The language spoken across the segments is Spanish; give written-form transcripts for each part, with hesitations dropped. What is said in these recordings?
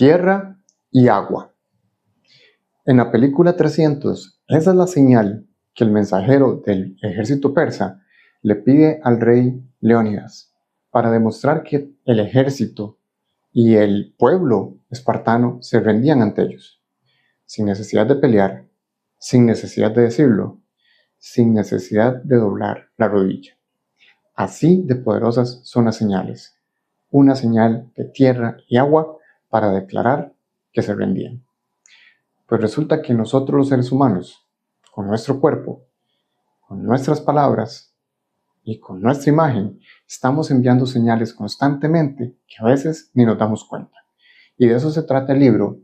tierra y agua. En la película 300, esa es la señal que el mensajero del ejército persa le pide al rey Leónidas para demostrar que el ejército y el pueblo espartano se rendían ante ellos, sin necesidad de pelear, sin necesidad de decirlo, sin necesidad de doblar la rodilla. Así de poderosas son las señales, una señal de tierra y agua para declarar que se rendían. Pues resulta que nosotros los seres humanos, con nuestro cuerpo, con nuestras palabras y con nuestra imagen, estamos enviando señales constantemente que a veces ni nos damos cuenta. Y de eso se trata el libro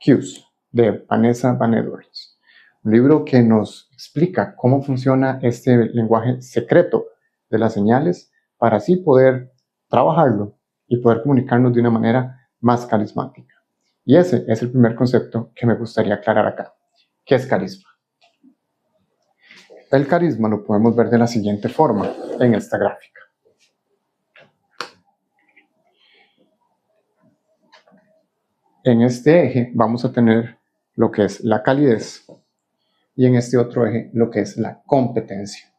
Cues, de Vanessa Van Edwards. Un libro que nos explica cómo funciona este lenguaje secreto de las señales para así poder trabajarlo y poder comunicarnos de una manera más carismática. Y ese es el primer concepto que me gustaría aclarar acá. ¿Qué es carisma? El carisma lo podemos ver de la siguiente forma en esta gráfica. En este eje vamos a tener lo que es la calidez y en este otro eje lo que es la competencia.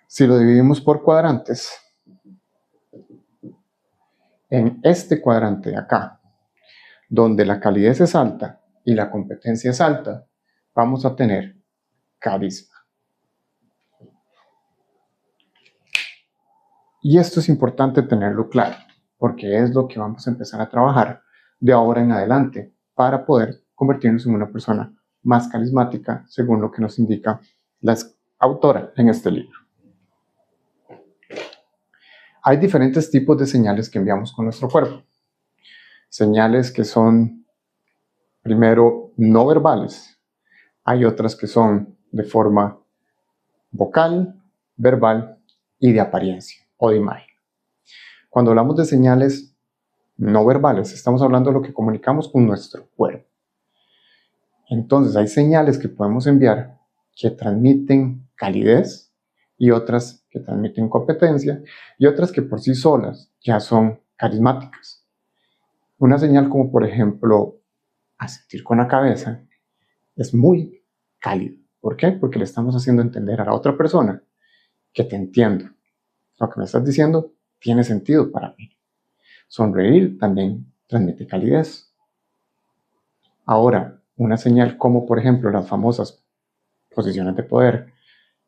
Si lo dividimos por cuadrantes, en este cuadrante de acá, donde la calidez es alta y la competencia es alta, vamos a tener carisma. Y esto es importante tenerlo claro, porque es lo que vamos a empezar a trabajar de ahora en adelante para poder convertirnos en una persona más carismática, según lo que nos indica la autora en este libro. Hay diferentes tipos de señales que enviamos con nuestro cuerpo. Señales que son, primero, no verbales. Hay otras que son de forma vocal, verbal y de apariencia o de imagen. Cuando hablamos de señales no verbales, estamos hablando de lo que comunicamos con nuestro cuerpo. Entonces, hay señales que podemos enviar que transmiten calidez y otras que transmiten competencia y otras que por sí solas ya son carismáticas. Una señal como, por ejemplo, asentir con la cabeza es muy cálido. ¿Por qué? Porque le estamos haciendo entender a la otra persona que te entiendo. Lo que me estás diciendo tiene sentido para mí. Sonreír también transmite calidez. Ahora, una señal como, por ejemplo, las famosas posiciones de poder,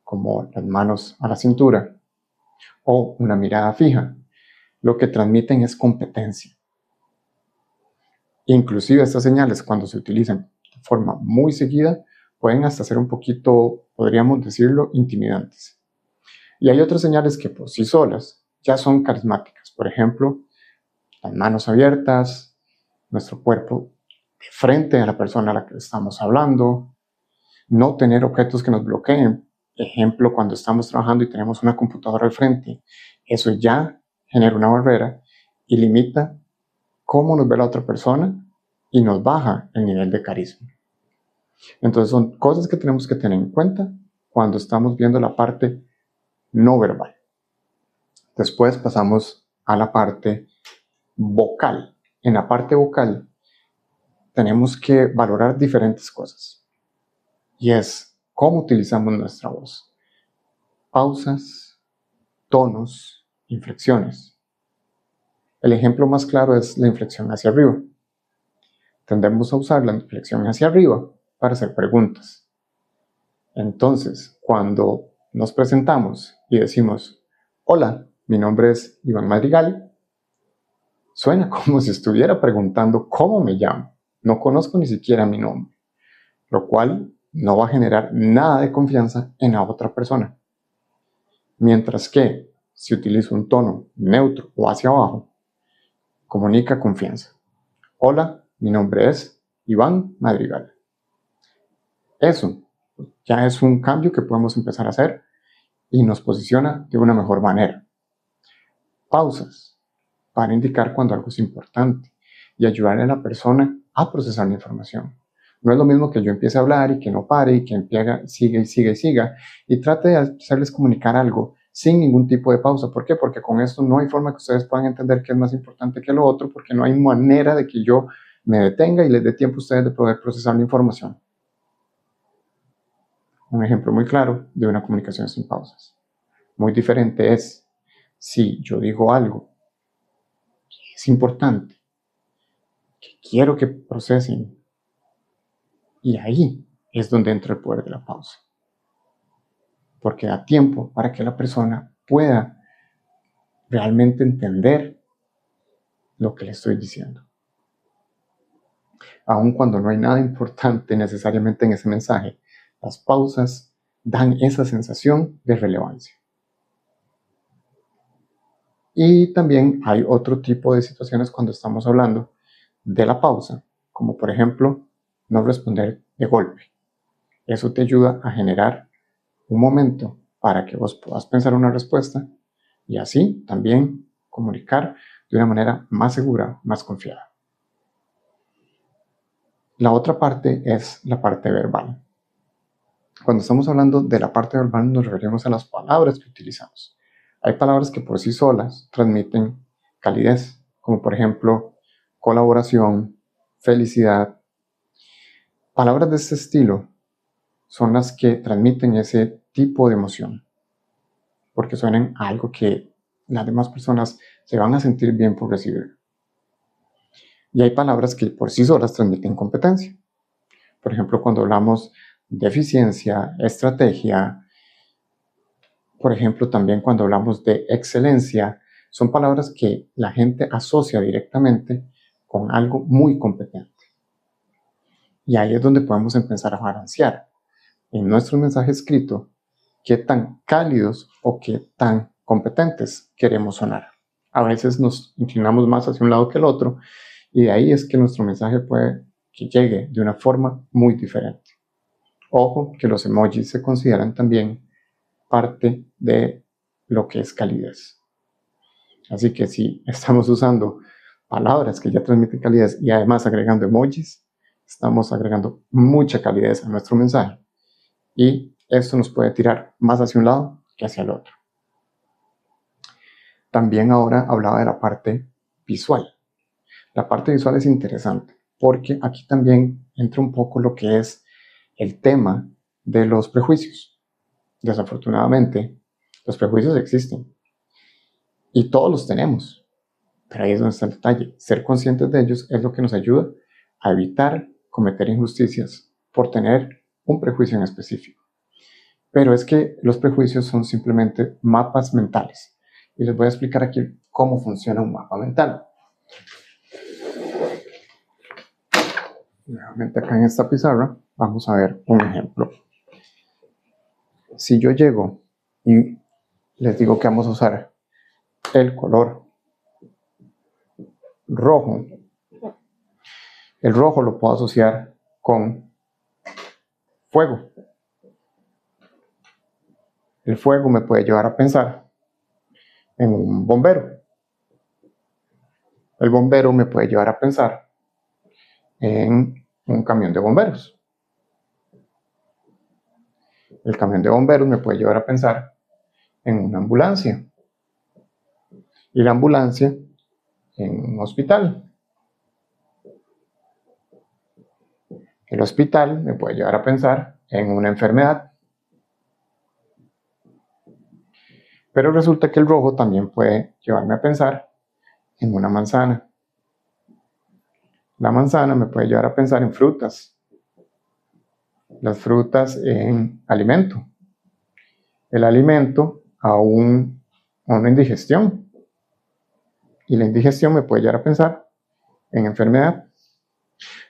como las manos a la cintura o una mirada fija, lo que transmiten es competencia. Inclusive estas señales, cuando se utilizan de forma muy seguida, pueden hasta ser un poquito, podríamos decirlo, intimidantes. Y hay otras señales que por sí solas ya son carismáticas. Por ejemplo, las manos abiertas, nuestro cuerpo de frente a la persona a la que estamos hablando, no tener objetos que nos bloqueen. Ejemplo, cuando estamos trabajando y tenemos una computadora al frente, eso ya genera una barrera y limita cómo nos ve la otra persona y nos baja el nivel de carisma. Entonces son cosas que tenemos que tener en cuenta cuando estamos viendo la parte no verbal. Después pasamos a la parte vocal. En la parte vocal tenemos que valorar diferentes cosas. Y es cómo utilizamos nuestra voz. Pausas, tonos, inflexiones. El ejemplo más claro es la inflexión hacia arriba. Tendemos a usar la inflexión hacia arriba para hacer preguntas. Entonces, cuando nos presentamos y decimos, hola, mi nombre es Iván Madrigal, suena como si estuviera preguntando cómo me llamo. No conozco ni siquiera mi nombre, lo cual no va a generar nada de confianza en la otra persona. Mientras que, si utilizo un tono neutro o hacia abajo, comunica confianza. Hola, mi nombre es Iván Madrigal. Eso ya es un cambio que podemos empezar a hacer y nos posiciona de una mejor manera. Pausas para indicar cuando algo es importante y ayudarle a la persona a procesar la información. No es lo mismo que yo empiece a hablar y que no pare y que siga y trate de hacerles comunicar algo sin ningún tipo de pausa. ¿Por qué? Porque con esto no hay forma que ustedes puedan entender qué es más importante que lo otro, porque no hay manera de que yo me detenga y les dé tiempo a ustedes de poder procesar la información. Un ejemplo muy claro de una comunicación sin pausas. Muy diferente es si yo digo algo que es importante, que quiero que procesen, y ahí es donde entra el poder de la pausa. Porque da tiempo para que la persona pueda realmente entender lo que le estoy diciendo. Aun cuando no hay nada importante necesariamente en ese mensaje, las pausas dan esa sensación de relevancia. Y también hay otro tipo de situaciones cuando estamos hablando de la pausa, como por ejemplo no responder de golpe. Eso te ayuda a generar un momento para que vos puedas pensar una respuesta y así también comunicar de una manera más segura, más confiada. La otra parte es la parte verbal. Cuando estamos hablando de la parte verbal nos referimos a las palabras que utilizamos. Hay palabras que por sí solas transmiten calidez, como por ejemplo colaboración, felicidad. Palabras de este estilo son las que transmiten ese tipo de emoción, porque suenan a algo que las demás personas se van a sentir bien por recibir. Y hay palabras que por sí solas transmiten competencia. Por ejemplo, cuando hablamos de eficiencia, estrategia, por ejemplo, también cuando hablamos de excelencia, son palabras que la gente asocia directamente con algo muy competente. Y ahí es donde podemos empezar a balancear en nuestro mensaje escrito qué tan cálidos o qué tan competentes queremos sonar. A veces nos inclinamos más hacia un lado que el otro y de ahí es que nuestro mensaje puede que llegue de una forma muy diferente. Ojo que los emojis se consideran también parte de lo que es calidez. Así que si estamos usando palabras que ya transmiten calidez y además agregando emojis, estamos agregando mucha calidez a nuestro mensaje. Y esto nos puede tirar más hacia un lado que hacia el otro. También ahora hablaba de la parte visual. La parte visual es interesante porque aquí también entra un poco lo que es el tema de los prejuicios. Desafortunadamente, los prejuicios existen y todos los tenemos, pero ahí es donde está el detalle. Ser conscientes de ellos es lo que nos ayuda a evitar cometer injusticias por tener un prejuicio en específico. Pero es que los prejuicios son simplemente mapas mentales. Y les voy a explicar aquí cómo funciona un mapa mental. Nuevamente acá en esta pizarra vamos a ver un ejemplo. Si yo llego y les digo que vamos a usar el color rojo, el rojo lo puedo asociar con fuego. El fuego me puede llevar a pensar en un bombero. El bombero me puede llevar a pensar en un camión de bomberos. El camión de bomberos me puede llevar a pensar en una ambulancia. Y la ambulancia en un hospital. El hospital me puede llevar a pensar en una enfermedad. Pero resulta que el rojo también puede llevarme a pensar en una manzana. La manzana me puede llevar a pensar en frutas. Las frutas en alimento. El alimento a una indigestión. Y la indigestión me puede llevar a pensar en enfermedad.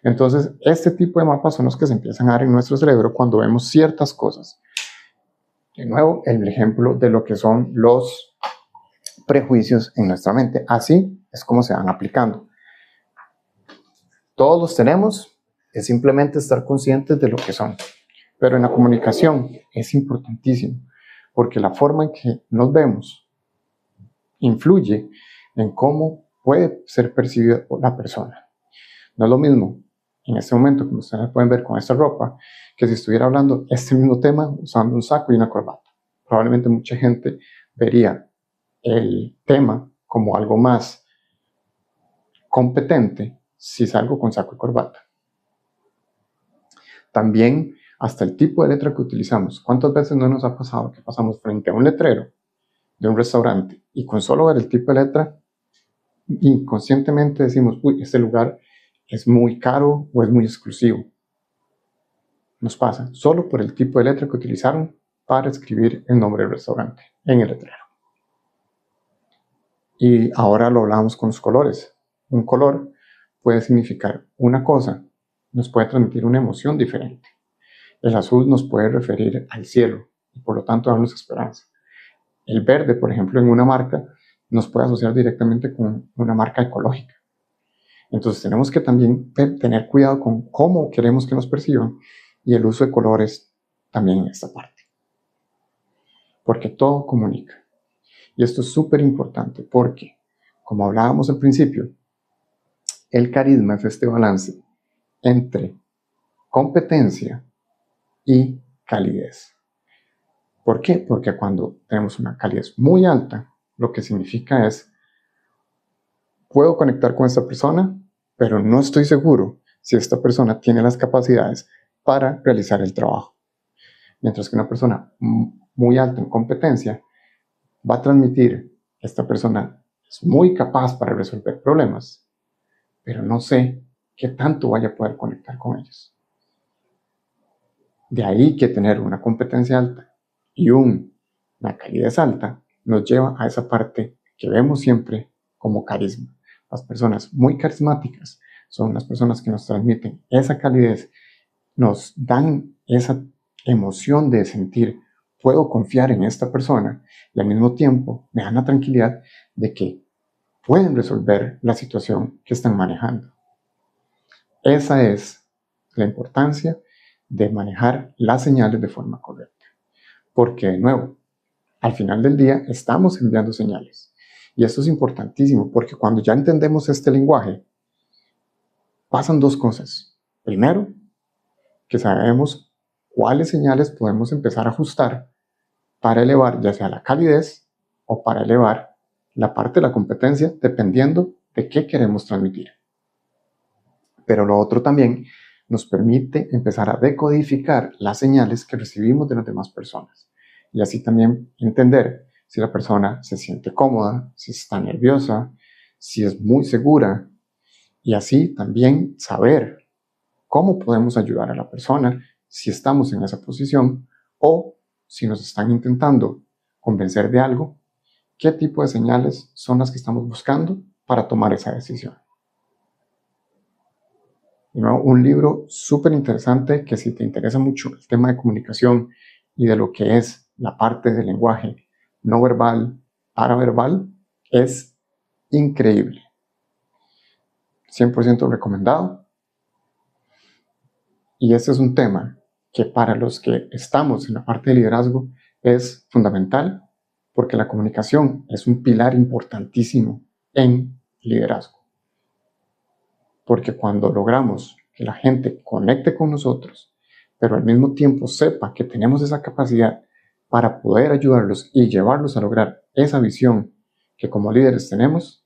Entonces, este tipo de mapas son los que se empiezan a dar en nuestro cerebro cuando vemos ciertas cosas. De nuevo, el ejemplo de lo que son los prejuicios en nuestra mente. Así es como se van aplicando. Todos los tenemos, es simplemente estar conscientes de lo que son. Pero en la comunicación es importantísimo, porque la forma en que nos vemos influye en cómo puede ser percibida por la persona. No es lo mismo en este momento, como ustedes pueden ver con esta ropa, que si estuviera hablando este mismo tema usando un saco y una corbata. Probablemente mucha gente vería el tema como algo más competente si salgo con saco y corbata. También hasta el tipo de letra que utilizamos. ¿Cuántas veces no nos ha pasado que pasamos frente a un letrero de un restaurante y con solo ver el tipo de letra inconscientemente decimos, uy, este lugar es muy caro o es muy exclusivo? Nos pasa solo por el tipo de letra que utilizaron para escribir el nombre del restaurante en el letrero. Y ahora lo hablamos con los colores. Un color puede significar una cosa, nos puede transmitir una emoción diferente. El azul nos puede referir al cielo y por lo tanto darnos esperanza. El verde, por ejemplo, en una marca, nos puede asociar directamente con una marca ecológica. Entonces tenemos que también tener cuidado con cómo queremos que nos perciban y el uso de colores también en esta parte. Porque todo comunica. Y esto es súper importante porque, como hablábamos al principio, el carisma es este balance entre competencia y calidez. ¿Por qué? Porque cuando tenemos una calidez muy alta, lo que significa es, puedo conectar con esta persona, pero no estoy seguro si esta persona tiene las capacidades para realizar el trabajo. Mientras que una persona muy alta en competencia va a transmitir, esta persona es muy capaz para resolver problemas, pero no sé qué tanto vaya a poder conectar con ellos. De ahí que tener una competencia alta y una calidez alta nos lleva a esa parte que vemos siempre como carisma. Las personas muy carismáticas son las personas que nos transmiten esa calidez, nos dan esa emoción de sentir, puedo confiar en esta persona y al mismo tiempo me dan la tranquilidad de que pueden resolver la situación que están manejando. Esa es la importancia de manejar las señales de forma correcta. Porque, de nuevo, al final del día estamos enviando señales. Y esto es importantísimo porque cuando ya entendemos este lenguaje, pasan dos cosas. Primero, que sabemos cuáles señales podemos empezar a ajustar para elevar ya sea la calidez o para elevar la parte de la competencia, dependiendo de qué queremos transmitir. Pero lo otro también nos permite empezar a decodificar las señales que recibimos de las demás personas y así también entender si la persona se siente cómoda, si está nerviosa, si es muy segura y así también saber cómo podemos ayudar a la persona si estamos en esa posición o si nos están intentando convencer de algo, qué tipo de señales son las que estamos buscando para tomar esa decisión. Un libro súper interesante que si te interesa mucho el tema de comunicación y de lo que es la parte del lenguaje no verbal, paraverbal, es increíble. 100% recomendado. Y este es un tema que para los que estamos en la parte de liderazgo es fundamental porque la comunicación es un pilar importantísimo en liderazgo. Porque cuando logramos que la gente conecte con nosotros, pero al mismo tiempo sepa que tenemos esa capacidad para poder ayudarlos y llevarlos a lograr esa visión que como líderes tenemos,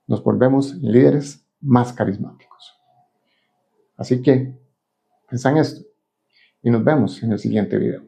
nos volvemos líderes más carismáticos. Así que, piensa en esto y nos vemos en el siguiente video.